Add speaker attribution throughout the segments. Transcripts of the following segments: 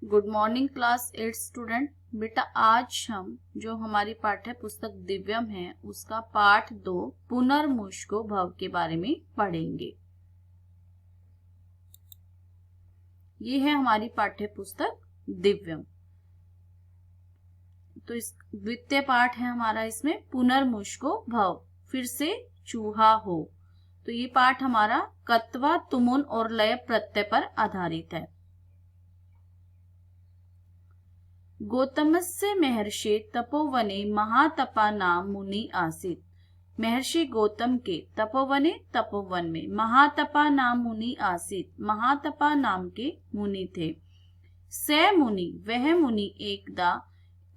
Speaker 1: Good morning class 8 student. बेटा आज हम जो हमारी पाठ्य पुस्तक दिव्यम है उसका पाठ 2 पुनर्मुष्को भव के बारे में पढ़ेंगे। ये है हमारी पाठ्य पुस्तक दिव्यम। तो इस द्वितीय पाठ है हमारा, इसमें पुनर्मुष्को भव, फिर से चूहा हो। तो ये पाठ हमारा कत्वा तुमुन और लय प्रत्यय पर आधारित है। गौतमस्य महर्षि तपोवने महातपा नाम मुनि आसीत। महर्षि गौतम के तपोवन में महातपा नाम मुनि आसीत, महातपा नाम के मुनि थे। स मुनि, वह मुनि एकदा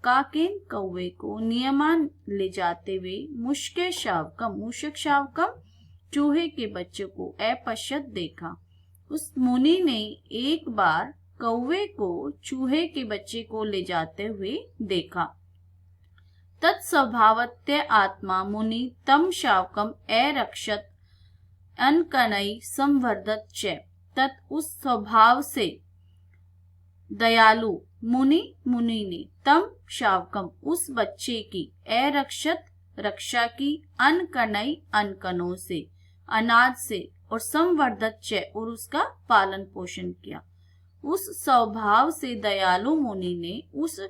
Speaker 1: काकेन कौवे को नियमान ले जाते हुए मूषक शावकम चूहे के बच्चे को अपश्यत देखा। उस मुनि ने एक बार कौवे को चूहे के बच्चे को ले जाते हुए देखा। तत्स्वभावत्य आत्मा मुनि तम शावकम अरक्षत अनकनई संवर्धत च। तत् उस स्वभाव से दयालु मुनि ने तम शावकम उस बच्चे की अरक्षत रक्षा की, अनकनई अनकनों से, अनाज से, और संवर्धत च और उसका पालन पोषण किया। उस स्वभाव से दयालु मुनि ने उस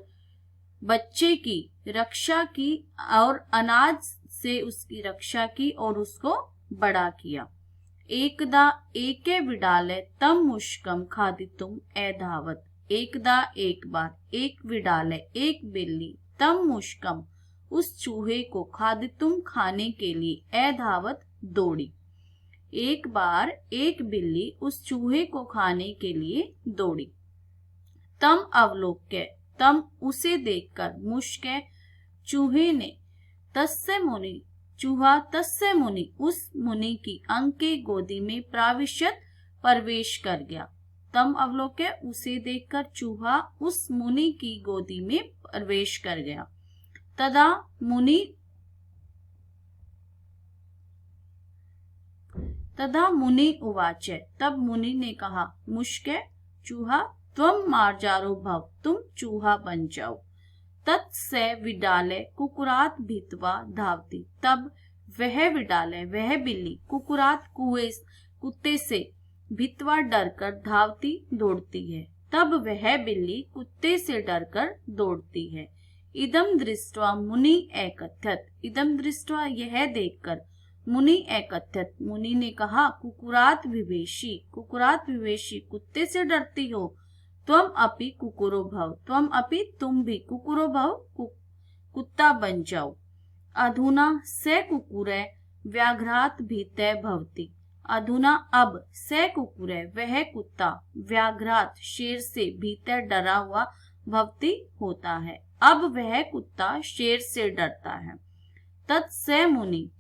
Speaker 1: बच्चे की रक्षा की और अनाज से उसकी रक्षा की और उसको बड़ा किया। एकदा एके विडाले तम मुष्कम खादितुम अधावत। एकदा एक बार, एक विडाले एक बिल्ली, तम मुष्कम उस चूहे को, खादितुम खाने के लिए, अधावत दौड़ी। एक बार एक बिल्ली उस चूहे को खाने के लिए दौड़ी। तम अवलोक्य, तम उसे देखकर, मुष्क चूहे ने, तस्य मुनि चूहा, तस्य मुनि उस मुनि की अंग के गोदी में प्राविशत प्रवेश कर गया। तम अवलोक्य उसे देखकर चूहा उस मुनि की गोदी में प्रवेश कर गया। तदा मुनि उवाच, तब मुनि ने कहा, मुष्क चूहा, त्वम मार्जारो भव, तुम चूहा बन जाओ। तत्से विडाले कुकुरात भीत्वा धावती। तब वह विडाले, वह बिल्ली, कुकुरात कुत्ते से, भीत्वा डरकर, धावती दौड़ती है। तब वह बिल्ली कुत्ते से डरकर दौड़ती है। इदम दृष्ट्वा मुनि एकथ्यत, इदम दृष्ट्वा यह देखकर, मुनि एकथ्यत मुनि ने कहा, कुकुरात विवेशी कुत्ते से डरती हो। त्वम अपि कुकुरो भव, त्वम अपि तुम भी, कुकुरो भव कुत्ता बन जाओ। अधुना स कुकुरे व्याघ्रात भीतय भवति। अधुना अब स कुकुरे वह कुत्ता, व्याघ्रात शेर से, भीतर डरा हुआ, भवति होता है, अब वह कुत्ता शेर से डरता है। तत्स मुनि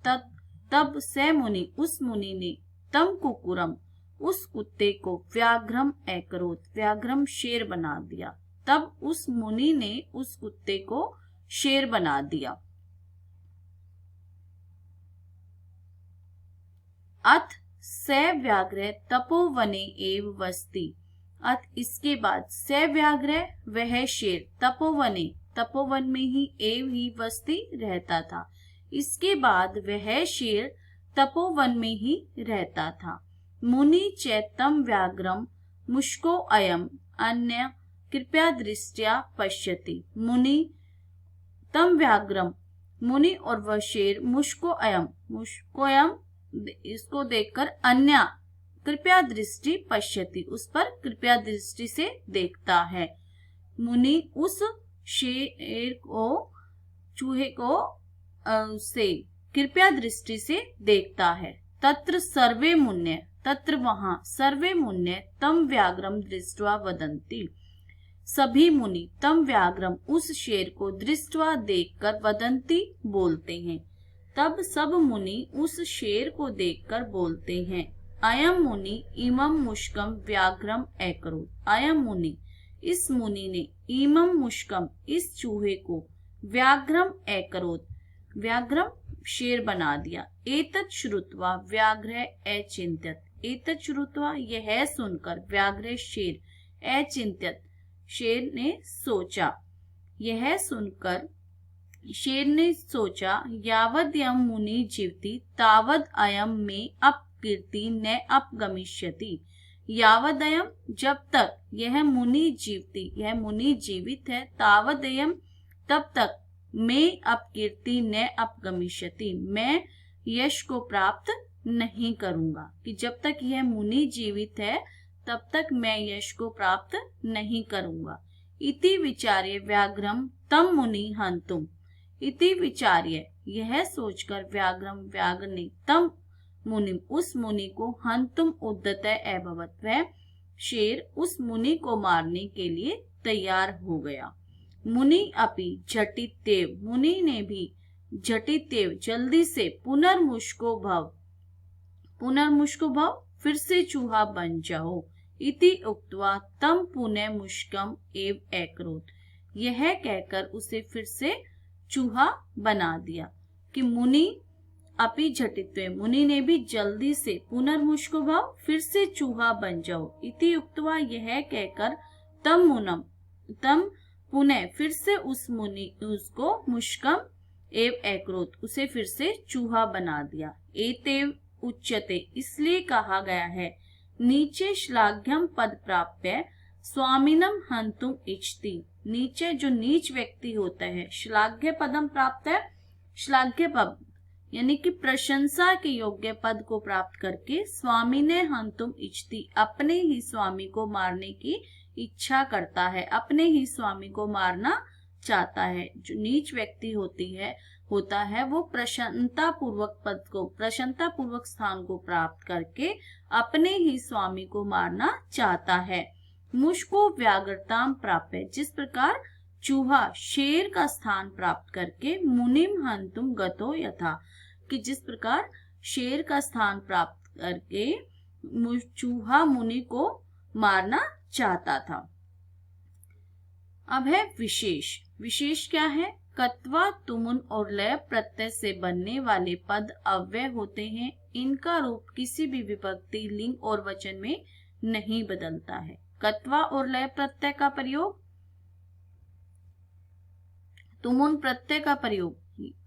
Speaker 1: तब स मुनि उस मुनि ने, तम कुकुरम उस कुत्ते को, व्याघ्रम एकरोत व्याघ्रम शेर बना दिया। तब उस मुनि ने उस कुत्ते को शेर बना दिया। अथ स व्याघ्र तपोवने एव वसति। अथ इसके बाद स व्याघ्र वह शेर, तपोवन में ही, एव ही वसति रहता था। इसके बाद वह शेर तपोवन में ही रहता था। मुनि चैतम व्याघ्रम मुष्को अयम अन्य कृपया दृष्टिया पश्यति। मुनि तम व्याघ्रम, मुनि और वह शेर, मुष्को अयम इसको देखकर, अन्य कृपया दृष्टि पश्यति उस पर कृपया दृष्टि से देखता है। मुनि उस शेर को, चूहे को से कृपया दृष्टि से देखता है। तत्र सर्वे मुन्य, तत्र वहां, सर्वे मुन्य तम व्याघ्रम दृष्ट्वा वदन्ति। सभी मुनि तम व्याघ्रम उस शेर को दृष्ट्वा देखकर, वदन्ति बोलते हैं। तब सब मुनि उस शेर को देखकर बोलते हैं, अयम मुनि इमं मुष्कम व्याघ्रम अकरोत्। अयम मुनि इस मुनि ने, इमं मुष्कम इस चूहे को, व्याघ्रम अकरोत् व्याघ्रम शेर बना दिया। एतत् श्रुत्वा व्याघ्र अचिंत्यत। एतत् श्रुत्वा यह सुनकर, व्याघ्र शेर, अचिंत्यत शेर ने सोचा। यह सुनकर शेर ने सोचा, यावद्यं मुनि जीवति तावद् अयं मे अपकीर्ति न अपगमिष्यति। यावदयम, जब तक, यह मुनि जीवति, यह मुनि जीवित है, तावदयम, तब तक, मैं अपकीर्ति न अपगमिष्यति, मैं यश को प्राप्त नहीं करूंगा। कि जब तक यह मुनि जीवित है तब तक मैं यश को प्राप्त नहीं करूंगा। इति विचार्य व्याघ्रम तम मुनि हंतुम। इति विचार्य, यह सोचकर, व्याघ्रम, व्याघ्र ने, तम मुनि, उस मुनि को, हंतुम उद्यतः अभवत्, वह शेर उस मुनि को मारने के लिए तैयार हो गया। मुनि अपि झटित्येव, मुनि ने भी, झटित्येव, जल्दी से, पुनर्मुष्को भव, पुनर्मुष्को भव, फिर से चूहा बन जाओ। इति उक्त्वा तम पुनः मुष्कम एव अकरोत्, यह कहकर उसे फिर से चूहा बना दिया। कि मुनि अपि झटित्वे, मुनि ने भी जल्दी से, पुनर्मुष्को भव, फिर से चूहा बन जाओ। इति उक्त्वा, यह कहकर, तम मुनम, तम पुनः, फिर से उस मुनि, उसको, मुष्कम एव अकरोत्, उसे फिर से चूहा बना दिया। एतेव उच्यते, इसलिए कहा गया है, नीचे श्लाघ्यम पद प्राप्य स्वामिनम हंतुम इच्छति। नीचे जो नीच व्यक्ति होता है, श्लाघ्य पदम प्राप्त है, श्लाघ्य पद यानी कि प्रशंसा के योग्य पद को प्राप्त करके, स्वामी ने हंतुम इच्छति, अपने ही स्वामी को मारने की इच्छा करता है, अपने ही स्वामी को मारना चाहता है। जो नीच व्यक्ति होता है वो प्रसन्नता पूर्वक पद को, प्रसन्नता पूर्वक स्थान को प्राप्त करके अपने ही स्वामी को मारना चाहता है। मुष्को व्याघ्रताम प्राप्य, जिस प्रकार चूहा शेर का स्थान प्राप्त करके, मुनिम हंतुम गतो यथा, कि जिस प्रकार शेर का स्थान प्राप्त करके चूहा मुनि को मारना चाहता था। अब है विशेष। विशेष क्या है? कत्वा, तुमुन और लय प्रत्यय से बनने वाले पद अव्यय होते हैं। इनका रूप किसी भी विभक्ति, लिंग और वचन में नहीं बदलता है। कत्वा और लय प्रत्यय का प्रयोग, तुमुन प्रत्यय का प्रयोग,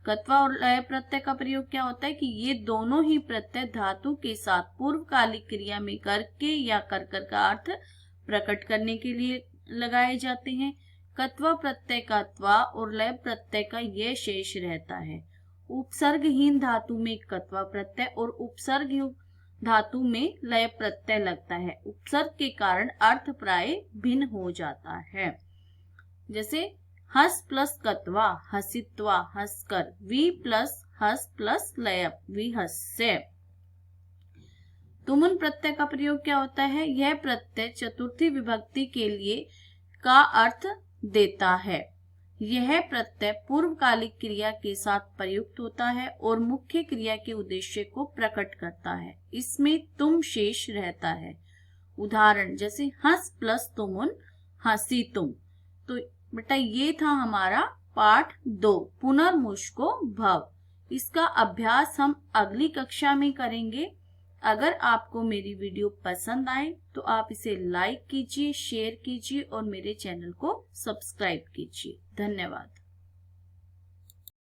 Speaker 1: कत्वा और लय प्रत्यय का प्रयोग क्या होता है कि ये दोनों ही प्रत्यय धातु के साथ पूर्वकालिक क्रिया में करके या कर का अर्थ प्रकट करने के लिए लगाए जाते हैं। कत्वा प्रत्यय का त्वा और लय प्रत्यय का ये शेष रहता है। उपसर्गहीन धातु में कत्वा प्रत्यय और उपसर्ग धातु में लय प्रत्यय लगता है। उपसर्ग के कारण अर्थ प्राय भिन्न हो जाता है। जैसे हस प्लस कत्वा हसित्वा, हंसकर, वी प्लस हस प्लस लय विहस्य। तुमुन प्रत्यय का प्रयोग क्या होता है? यह प्रत्यय चतुर्थी विभक्ति के लिए का अर्थ देता है। यह प्रत्यय पूर्वकालिक क्रिया के साथ प्रयुक्त होता है और मुख्य क्रिया के उद्देश्य को प्रकट करता है। इसमें तुम शेष रहता है। उदाहरण जैसे हंस प्लस तुमुन हंसी तुम। तो बेटा ये था हमारा पाठ 2 पुनर्मुष्को भव। इसका अभ्यास हम अगली कक्षा में करेंगे। अगर आपको मेरी वीडियो पसंद आए तो आप इसे लाइक कीजिए, शेयर कीजिए और मेरे चैनल को सब्सक्राइब कीजिए। धन्यवाद।